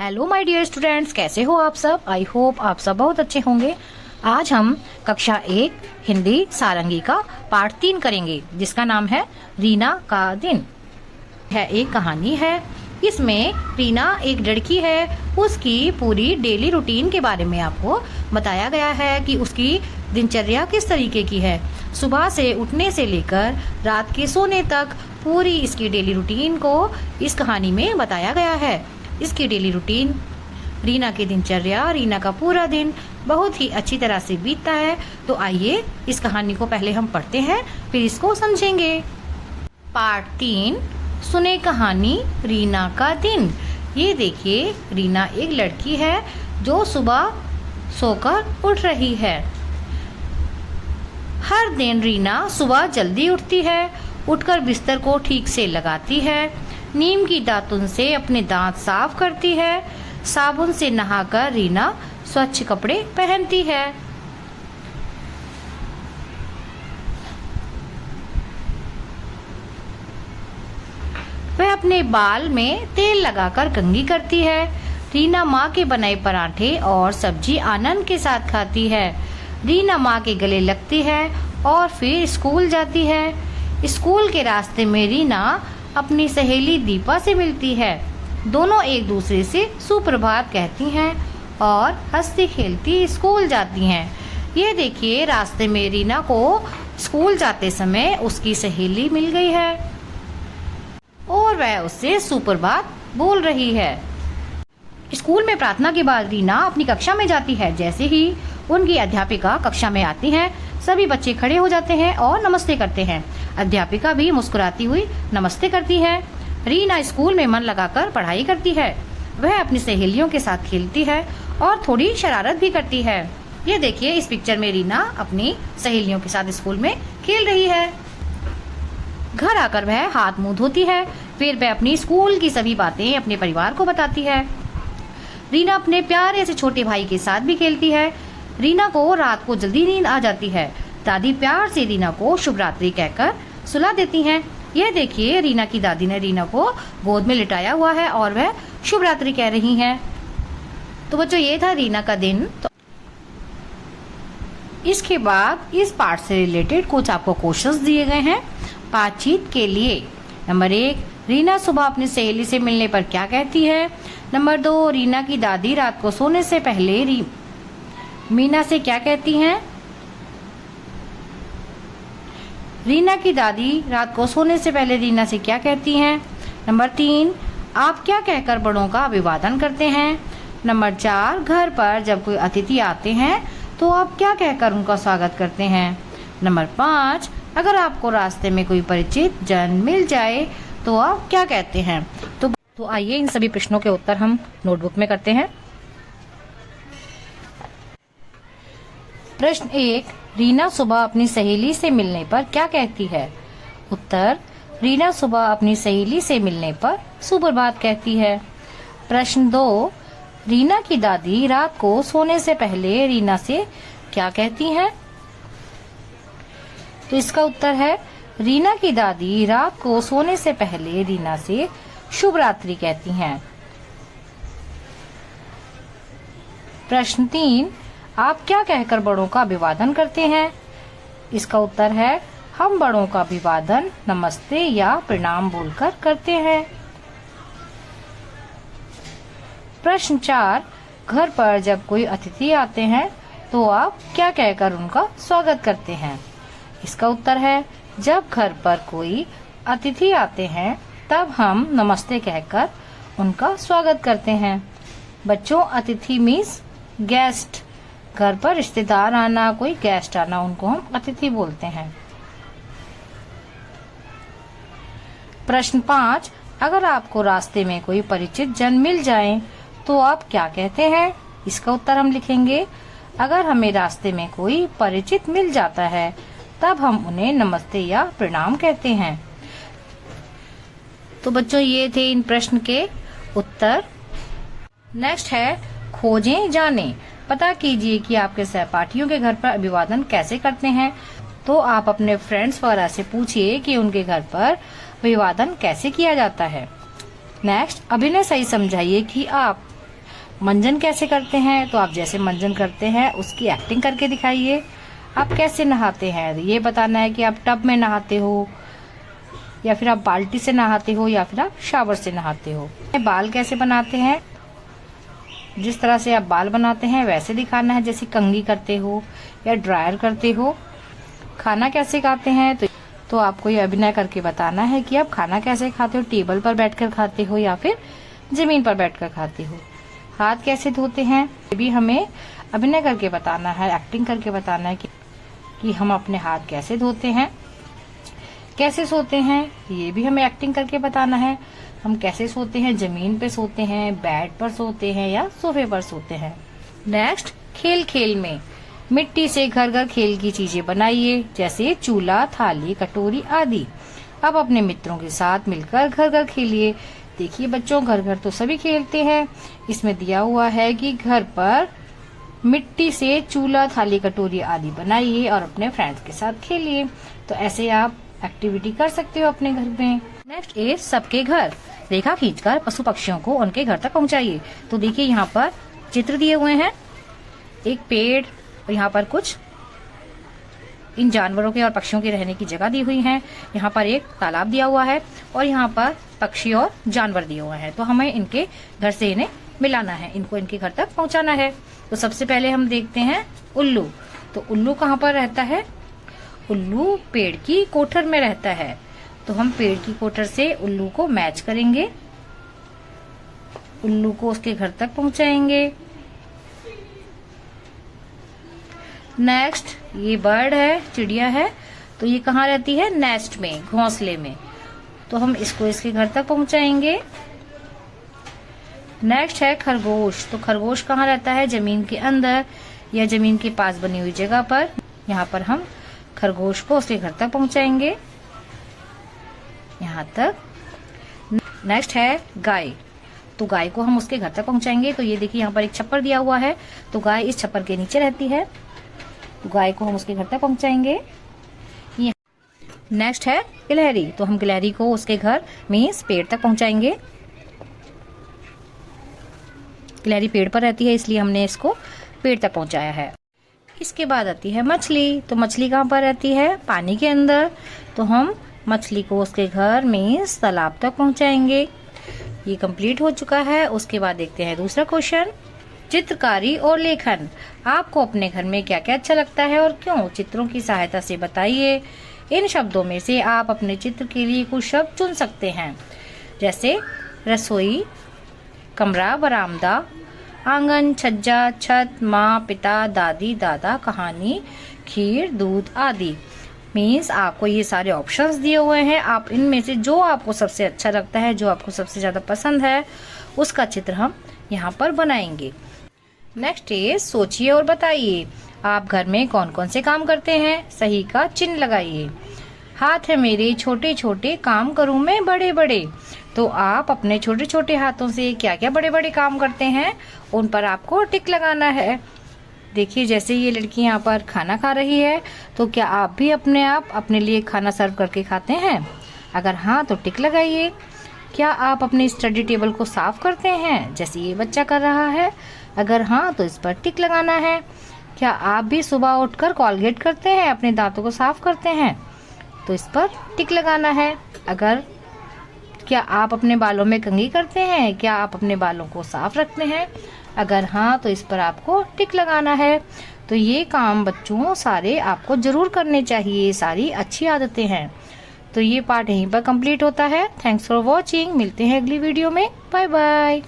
Hello my dear students, कैसे हो आप सब। आई होप आप सब बहुत अच्छे होंगे। आज हम कक्षा 1 हिंदी सारंगी का पाठ 3 करेंगे, जिसका नाम है रीना का दिन। यह एक कहानी है। इसमें रीना एक लड़की है, उसकी पूरी डेली रूटीन के बारे में आपको बताया गया है कि उसकी दिनचर्या किस तरीके की है। सुबह से उठने से लेकर रात के सोने तक पूरी इसकी डेली रूटीन को इस कहानी में बताया गया है। इसकी डेली रूटीन, रीना की दिनचर्या, रीना का पूरा दिन बहुत ही अच्छी तरह से बीतता है। तो आइए इस कहानी को पहले हम पढ़ते हैं, फिर इसको समझेंगे। पार्ट 3, सुने कहानी रीना का दिन। ये देखिए, रीना एक लड़की है जो सुबह सोकर उठ रही है। हर दिन रीना सुबह जल्दी उठती है, उठकर बिस्तर को ठीक से लगाती है, नीम की दातुन से अपने दांत साफ करती है, साबुन से नहाकर रीना स्वच्छ कपड़े पहनती है। वह अपने बाल में तेल लगाकर कंघी करती है। रीना माँ के बनाए पराठे और सब्जी आनंद के साथ खाती है। रीना माँ के गले लगती है और फिर स्कूल जाती है। स्कूल के रास्ते में रीना अपनी सहेली दीपा से मिलती है। दोनों एक दूसरे से सुप्रभात कहती हैं और हंसती खेलती स्कूल जाती हैं। ये देखिए, रास्ते में रीना को स्कूल जाते समय उसकी सहेली मिल गई है और वह उससे सुप्रभात बोल रही है। स्कूल में प्रार्थना के बाद रीना अपनी कक्षा में जाती है। जैसे ही उनकी अध्यापिका कक्षा में आती हैं, सभी बच्चे खड़े हो जाते हैं और नमस्ते करते हैं। अध्यापिका भी मुस्कुराती हुई नमस्ते करती है। रीना स्कूल में मन लगाकर पढ़ाई करती है। वह अपनी सहेलियों के साथ खेलती है और थोड़ी शरारत भी करती है। ये देखिए, इस पिक्चर में रीना अपनी सहेलियों के साथ स्कूल में खेल रही है। घर आकर वह हाथ मुंह धोती है, फिर वह अपनी स्कूल की सभी बातें अपने परिवार को बताती है। रीना अपने प्यारे से छोटे भाई के साथ भी खेलती है। रीना को रात को जल्दी नींद आ जाती है। दादी प्यार से रीना को शुभ रात्रि कहकर सुला देती हैं। यह देखिए, रीना की दादी ने रीना को गोद में लिटाया हुआ है और वह शुभ रात्रि कह रही हैं। तो बच्चों, ये था रीना का दिन। तो इसके बाद इस पार्ट से रिलेटेड कुछ आपको क्वेश्चंस दिए गए हैं बातचीत के लिए। नंबर 1, रीना सुबह अपनी सहेली से मिलने पर क्या कहती है। नंबर 2, रीना की दादी रात को सोने से पहले मीना से क्या कहती हैं। रीना की दादी रात को सोने से पहले रीना से क्या कहती हैं। नंबर 3, आप क्या कहकर बड़ों का अभिवादन करते हैं। नंबर 4, घर पर जब कोई अतिथि आते हैं तो आप क्या कहकर उनका स्वागत करते हैं। नंबर 5, अगर आपको रास्ते में कोई परिचित जन मिल जाए तो आप क्या कहते हैं। तो आइए इन सभी प्रश्नों के उत्तर हम नोटबुक में करते हैं। प्रश्न 1, रीना सुबह अपनी सहेली से मिलने पर क्या कहती है। उत्तर, रीना सुबह अपनी सहेली से मिलने पर सुप्रभात कहती है। प्रश्न 2, रीना की दादी रात को सोने से पहले रीना से क्या कहती हैं। तो इसका उत्तर है, रीना की दादी रात को सोने से पहले रीना से शुभ रात्रि कहती हैं। प्रश्न 3, आप क्या कहकर बड़ों का अभिवादन करते हैं। इसका उत्तर है, हम बड़ों का अभिवादन नमस्ते या प्रणाम बोलकर करते हैं। प्रश्न 4, घर पर जब कोई अतिथि आते हैं तो आप क्या कहकर उनका स्वागत करते हैं। इसका उत्तर है, जब घर पर कोई अतिथि आते हैं तब हम नमस्ते कहकर उनका स्वागत करते हैं। बच्चों, अतिथि मीन्स गेस्ट। घर पर रिश्तेदार आना, कोई गेस्ट आना, उनको हम अतिथि बोलते हैं। प्रश्न 5, अगर आपको रास्ते में कोई परिचित जन मिल जाए तो आप क्या कहते हैं। इसका उत्तर हम लिखेंगे, अगर हमें रास्ते में कोई परिचित मिल जाता है तब हम उन्हें नमस्ते या प्रणाम कहते हैं। तो बच्चों, ये थे इन प्रश्न के उत्तर। नेक्स्ट है खोजें जाने। पता कीजिए कि आपके सहपाठियों के घर पर अभिवादन कैसे करते हैं। तो आप अपने फ्रेंड्स वगैरह से पूछिए कि उनके घर पर अभिवादन कैसे किया जाता है। नेक्स्ट, अभिनय सही समझाइए कि आप मंजन कैसे करते हैं, तो आप जैसे मंजन करते हैं उसकी एक्टिंग करके दिखाइए। आप कैसे नहाते हैं, ये बताना है कि आप टब में नहाते हो या फिर आप बाल्टी से नहाते हो या फिर आप शावर से नहाते हो। बाल कैसे बनाते हैं, जिस तरह से आप बाल बनाते हैं वैसे दिखाना है, जैसे कंघी करते हो या ड्रायर करते हो। खाना कैसे खाते हैं, तो आपको ये अभिनय करके बताना है कि आप खाना कैसे खाते हो, टेबल पर बैठकर खाते हो या फिर जमीन पर बैठकर खाते हो। हाथ कैसे धोते हैं, ये भी हमें अभिनय करके बताना है, एक्टिंग करके बताना है कि हम अपने हाथ कैसे धोते हैं। कैसे सोते हैं, ये भी हमें एक्टिंग करके बताना है। हम कैसे सोते हैं, जमीन पे सोते हैं, बेड पर सोते हैं या सोफे पर सोते हैं। नेक्स्ट, खेल खेल में मिट्टी से घर घर खेल की चीजें बनाइए, जैसे चूल्हा, थाली, कटोरी आदि। अब अपने मित्रों के साथ मिलकर घर घर खेलिए। देखिए बच्चों, घर घर तो सभी खेलते हैं। इसमें दिया हुआ है कि घर पर मिट्टी से चूल्हा, थाली, कटोरी आदि बनाइए और अपने फ्रेंड्स के साथ खेलिए। तो ऐसे आप एक्टिविटी कर सकते हो अपने घर में। नेक्स्ट इज सबके घर। रेखा खींचकर पशु पक्षियों को उनके घर तक पहुंचाइए। तो देखिए यहाँ पर चित्र दिए हुए हैं, एक पेड़ और यहाँ पर कुछ इन जानवरों के और पक्षियों के रहने की जगह दी हुई है। यहाँ पर एक तालाब दिया हुआ है और यहाँ पर पक्षी और जानवर दिए हुए हैं। तो हमें इनके घर से इन्हें मिलाना है, इनको इनके घर तक पहुंचाना है। तो सबसे पहले हम देखते हैं उल्लू। तो उल्लू कहाँ पर रहता है, उल्लू पेड़ की कोठर में रहता है। तो हम पेड़ की कोठर से उल्लू को मैच करेंगे, उल्लू को उसके घर तक पहुंचाएंगे। नेक्स्ट, ये बर्ड है, चिड़िया है। तो ये कहाँ रहती है, नेस्ट में, घोंसले में। तो हम इसको इसके घर तक पहुंचाएंगे। नेक्स्ट है खरगोश। तो खरगोश कहाँ रहता है, जमीन के अंदर या जमीन के पास बनी हुई जगह पर। यहाँ पर हम खरगोश को उसके घर तक पहुंचाएंगे, यहाँ तक। नेक्स्ट है गाय। तो गाय को हम उसके घर तक पहुंचाएंगे। तो ये देखिए यहाँ पर एक छप्पर दिया हुआ है, तो गाय इस छप्पर के नीचे रहती है। तो गाय को हम उसके घर तक पहुंचाएंगे। नेक्स्ट है गिलहरी। तो हम गिलहरी को उसके घर मीन्स पेड़ तक पहुंचाएंगे। गिलहरी पेड़ पर रहती है इसलिए हमने इसको पेड़ तक पहुंचाया है। इसके बाद आती है मछली। तो मछली कहाँ पर रहती है, पानी के अंदर। तो हम मछली को उसके घर मीन्स तालाब तक पहुंचाएंगे। ये कंप्लीट हो चुका है। उसके बाद देखते हैं दूसरा क्वेश्चन, चित्रकारी और लेखन। आपको अपने घर में क्या क्या अच्छा लगता है और क्यों, चित्रों की सहायता से बताइए। इन शब्दों में से आप अपने चित्र के लिए कुछ शब्द चुन सकते हैं, जैसे रसोई, कमरा, बरामदा, आंगन, छज्जा, छत, माँ, पिता, दादी, दादा, कहानी, खीर, दूध आदि। मीन्स आपको ये सारे ऑप्शंस दिए हुए हैं, आप इनमें से जो आपको सबसे अच्छा लगता है, जो आपको सबसे ज्यादा पसंद है, उसका चित्र हम यहाँ पर बनाएंगे। नेक्स्ट इज सोचिए और बताइए। आप घर में कौन कौन से काम करते हैं, सही का चिन्ह लगाइए। हाथ है मेरे छोटे छोटे, काम करूं मैं बड़े बड़े। तो आप अपने छोटे छोटे हाथों से क्या क्या बड़े बड़े काम करते हैं, उन पर आपको टिक लगाना है। देखिए जैसे ये लड़की यहाँ पर खाना खा रही है, तो क्या आप भी अपने लिए खाना सर्व करके खाते हैं? अगर हाँ तो टिक लगाइए। क्या आप अपने स्टडी टेबल को साफ करते हैं, जैसे ये बच्चा कर रहा है? अगर हाँ तो इस पर टिक लगाना है। क्या आप भी सुबह उठकर कॉलगेट करते हैं, अपने दांतों को साफ करते हैं? तो इस पर टिक लगाना है। क्या आप अपने बालों में कंघी करते हैं? क्या आप अपने बालों को साफ रखते हैं? अगर हाँ तो इस पर आपको टिक लगाना है। तो ये काम बच्चों सारे आपको जरूर करने चाहिए, सारी अच्छी आदतें हैं। तो ये पार्ट यहीं पर कंप्लीट होता है। Thanks for watching. मिलते हैं अगली वीडियो में। Bye bye.